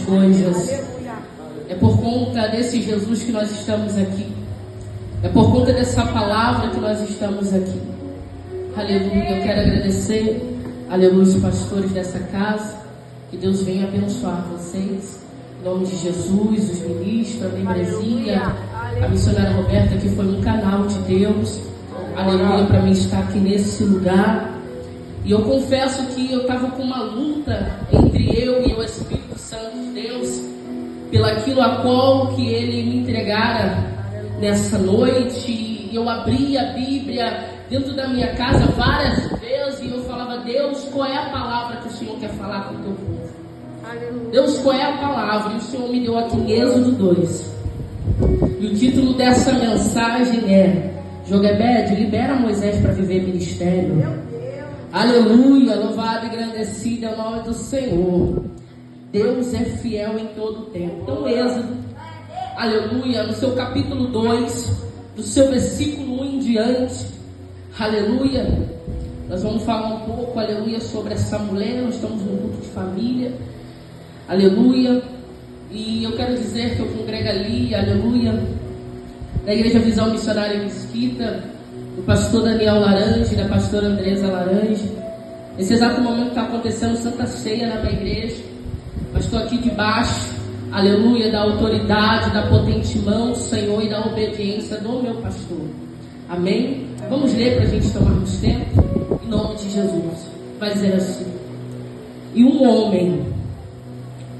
coisas. É por conta desse Jesus que nós estamos aqui. É por conta dessa palavra que nós estamos aqui. Aleluia. Eu quero agradecer, aleluia, os pastores dessa casa. Que Deus venha abençoar vocês. Em nome de Jesus, os ministros, a membresia, a missionária Roberta, que foi um canal de Deus. Aleluia, para mim estar aqui nesse lugar. E eu confesso que eu estava com uma luta entre eu e o Espírito Santo de Deus, pelaquilo a qual que Ele me entregara nessa noite. E eu abri a Bíblia dentro da minha casa várias vezes e eu falava: Deus, qual é a palavra que o Senhor quer falar com o teu povo? Deus, qual é a palavra? E o Senhor me deu aqui em Êxodo 2. E o título dessa mensagem é: Joquebede, libera Moisés para viver ministério. Aleluia, louvado e engrandecido é o nome do Senhor. Deus é fiel em todo o tempo. Então, Êxodo, aleluia, no seu capítulo 2, do seu versículo 1 em diante, aleluia, nós vamos falar um pouco, aleluia, sobre essa mulher. Nós estamos num culto de família, aleluia, e eu quero dizer que eu congrego ali, aleluia, da Igreja Visão Missionária Mesquita, do pastor Daniel Laranje, da pastora Andresa Laranje. Nesse exato momento está acontecendo Santa Ceia na minha igreja, mas estou aqui debaixo, aleluia, da autoridade, da potente mão do Senhor e da obediência do meu pastor. Amém? Vamos ler para a gente tomarmos tempo, em nome de Jesus. Vai dizer assim: e um homem,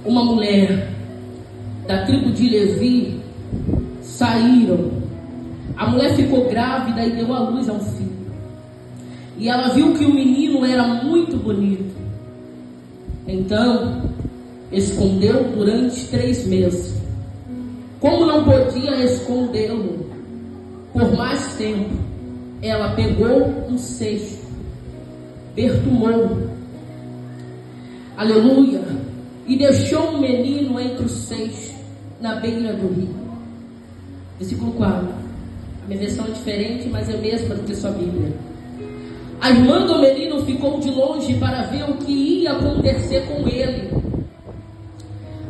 uma mulher da tribo de Levi saíram. A mulher ficou grávida e deu à luz a um filho. E ela viu que o menino era muito bonito. Então, escondeu durante 3 meses. Como não podia escondê-lo por mais tempo, ela pegou um cesto, perfumou, aleluia, e deixou o menino entre os seixos, na beira do rio. Versículo 4. A minha versão é diferente, mas é a mesma do que sua Bíblia. A irmã do menino ficou de longe para ver o que ia acontecer com ele.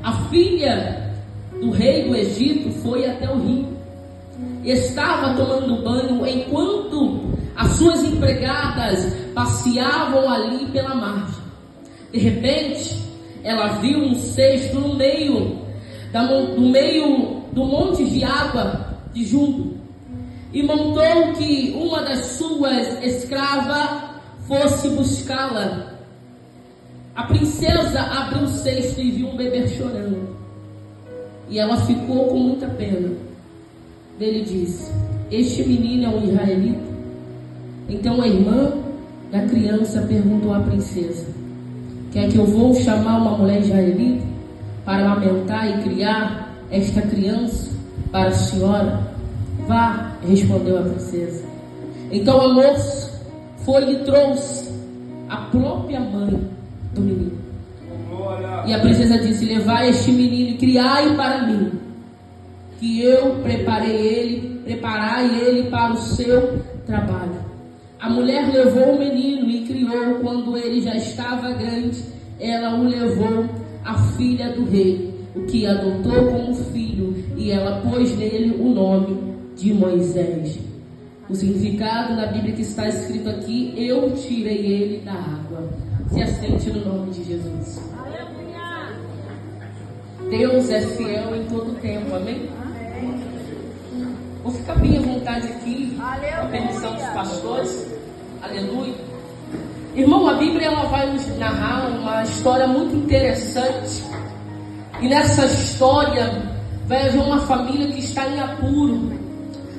A filha do rei do Egito foi até o rio. Estava tomando banho enquanto as suas empregadas passeavam ali pela margem. De repente, ela viu um cesto no meio do monte de água de junto. E mandou que uma das suas escravas fosse buscá-la. A princesa abriu o cesto e viu um bebê chorando. E ela ficou com muita pena. Ele disse: este menino é um israelita? Então a irmã da criança perguntou à princesa: quer que eu vou chamar uma mulher israelita para amamentar e criar esta criança para a senhora? Vá, respondeu a princesa. Então a moça foi e trouxe a própria mãe do menino. E a princesa disse: levai este menino e criai para mim, que eu preparai ele para o seu trabalho. A mulher levou o menino e criou. Quando ele já estava grande, ela o levou à filha do rei, o que adotou como filho, e ela pôs nele o nome de Moisés. O significado na Bíblia que está escrito aqui: eu tirei ele da água. Se assente no nome de Jesus. Deus é fiel em todo tempo, amém? Vou ficar bem à vontade aqui, a permissão dos pastores. Aleluia. Irmão, a Bíblia ela vai nos narrar uma história muito interessante. E nessa história vai haver uma família que está em apuro.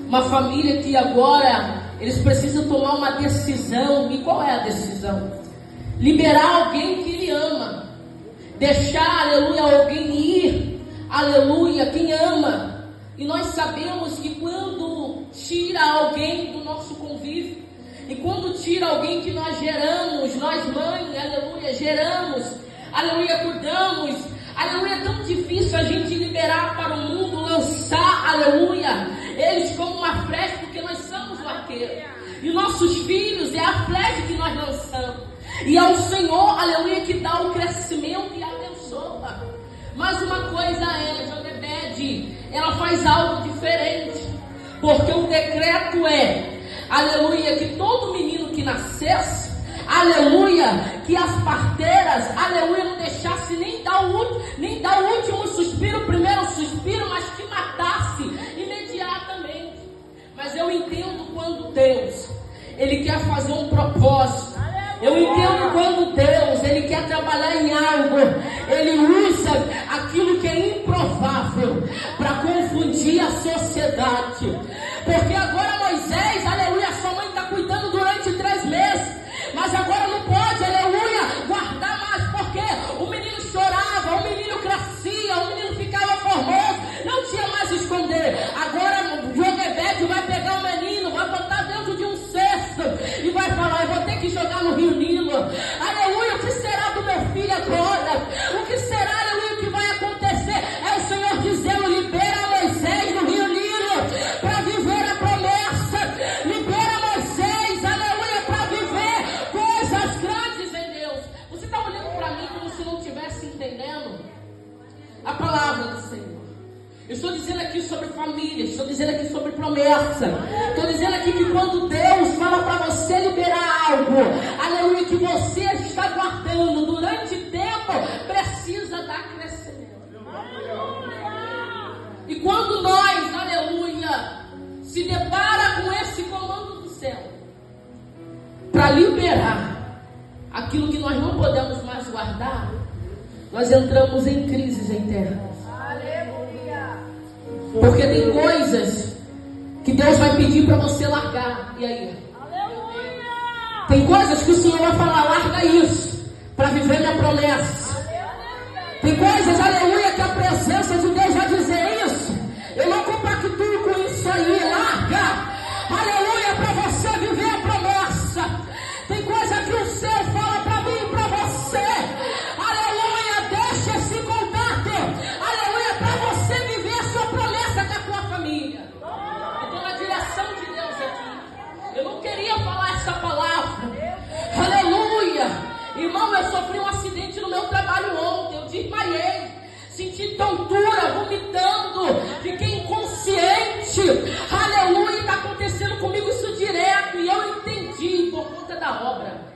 Uma família que agora eles precisam tomar uma decisão. E qual é a decisão? Liberar alguém que ele ama. Deixar, aleluia, alguém ir. Aleluia, quem ama. E nós sabemos que quando tira alguém do nosso convívio, e quando tira alguém que nós geramos, nós mãe, aleluia, geramos, aleluia, cuidamos, aleluia, é tão difícil a gente liberar para o mundo, lançar, aleluia, eles como uma flecha, porque nós somos o arqueiro. E nossos filhos é a flecha que nós lançamos. E é o Senhor, aleluia, que dá o crescimento e abençoa. Mas uma impede, ela faz algo diferente. Porque o decreto é, aleluia, que todo menino que nascesse, aleluia, que as parteiras, aleluia, não deixasse nem dar o último suspiro, o primeiro suspiro, mas que matasse imediatamente. Mas eu entendo quando Deus, Ele quer fazer um propósito. Eu entendo quando Deus, Ele quer trabalhar em algo, Ele usa aquilo que é improvável para confundir a sociedade. Porque agora Moisés, aleluia, sua mãe está cuidando durante 3 meses, mas agora não pode, aleluia, guardar mais, porque o menino chorava, o menino crescia, o menino ficava formoso, não tinha mais esconder. Agora Joquebede vai pegar o menino, vai botar dentro de um cesto e vai falar: eu vou ter que jogar no Rio Nilo. Aleluia, o que será do meu filho agora? O que será, aleluia, que vai acontecer? É o Senhor dizendo: libera Moisés no Rio Nilo para viver a promessa. Libera Moisés, aleluia, para viver coisas grandes em Deus. Você está olhando para mim como se não estivesse entendendo a palavra do Senhor. Eu estou dizendo aqui sobre família, estou dizendo aqui sobre promessa. Estou dizendo aqui que quando Deus fala para você liberar algo, aleluia, que você está guardando durante tempo, precisa dar crescimento. E quando nós, aleluia, se depara com esse comando do céu, para liberar aquilo que nós não podemos mais guardar, nós entramos em crises internas. Porque tem coisas que Deus vai pedir para você largar. E aí? Aleluia! Tem coisas que o Senhor vai falar: larga isso, para viver minha promessa. Aleluia! Tem coisas, aleluia, que a presença de Deus vai dizer: isso, eu não compactuo com isso aí, larga. Aleluia, para você viver a promessa. Tem coisa que o céu fala para mim e para você. Aleluia, deixa esse contato. Aleluia, para você viver a sua promessa com a tua família. Eu estou na direção de Deus aqui. Eu não queria falar essa palavra. Aleluia. Irmão, eu sofri um acidente no meu trabalho ontem. Eu desmaiei. Senti tontura, vomitando. Fiquei inconsciente. Aleluia, está acontecendo comigo isso direto. E eu entendi por conta da obra.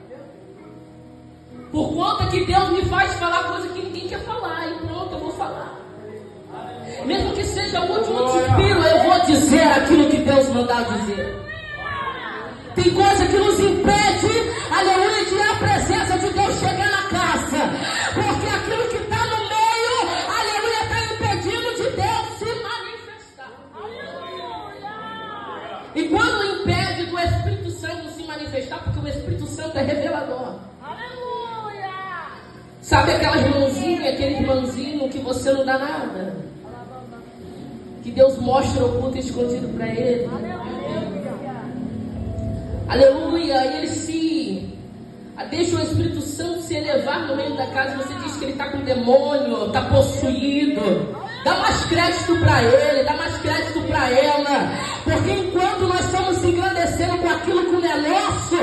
Por conta que Deus me faz falar coisa que ninguém quer falar. E pronto, eu vou falar. Mesmo que seja o último suspiro, eu vou dizer aquilo que Deus mandar dizer. Tem coisa que nos impede, aleluia, de a presença de Deus chegar na casa. Porque aquilo que está no meio, aleluia, está impedindo de Deus se manifestar. E quando impede do Espírito Santo se manifestar, porque o Espírito Santo é revelador. Sabe aquelas mãozinhas, aqueles mãozinhos que você não dá nada? Que Deus mostra oculto e escondido para ele. Aleluia. E ele deixa o Espírito Santo se elevar no meio da casa. Você diz que ele está com demônio, está possuído. Dá mais crédito para ele, dá mais crédito para ela. Porque enquanto nós estamos se engrandecendo com aquilo que não é nosso,